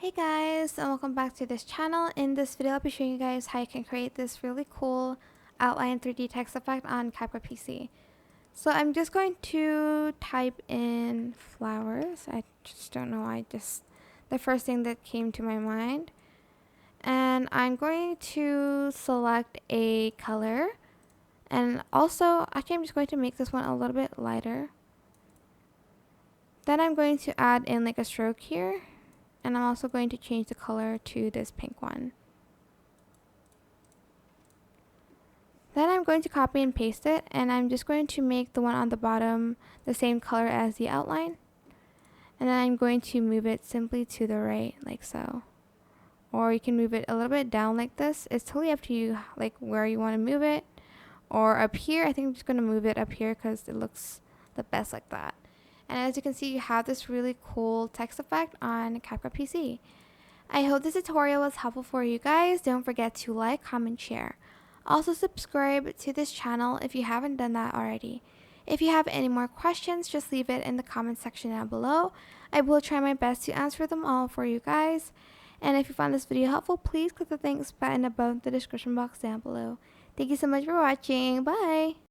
Hey guys, and welcome back to this channel. In this video I'll be showing you guys how you can create this really cool outline 3D text effect on CapCut PC. So I'm just going to type in flowers. I just don't know why, just the first thing that came to my mind. And I'm going to select a color. And also, actually I'm just going to make this one a little bit lighter. Then I'm going to add in like a stroke here. And I'm also going to change the color to this pink one. Then I'm going to copy and paste it, and I'm just going to make the one on the bottom the same color as the outline. And then I'm going to move it simply to the right, like so. Or you can move it a little bit down like this. It's totally up to you, like where you want to move it. Or up here, I think I'm just going to move it up here because it looks the best like that. And as you can see, you have this really cool text effect on CapCut PC. I hope this tutorial was helpful for you guys. Don't forget to like, comment, share. Also subscribe to this channel if you haven't done that already. If you have any more questions, just leave it in the comment section down below. I will try my best to answer them all for you guys. And if you found this video helpful, please click the thanks button above the description box down below. Thank you so much for watching. Bye!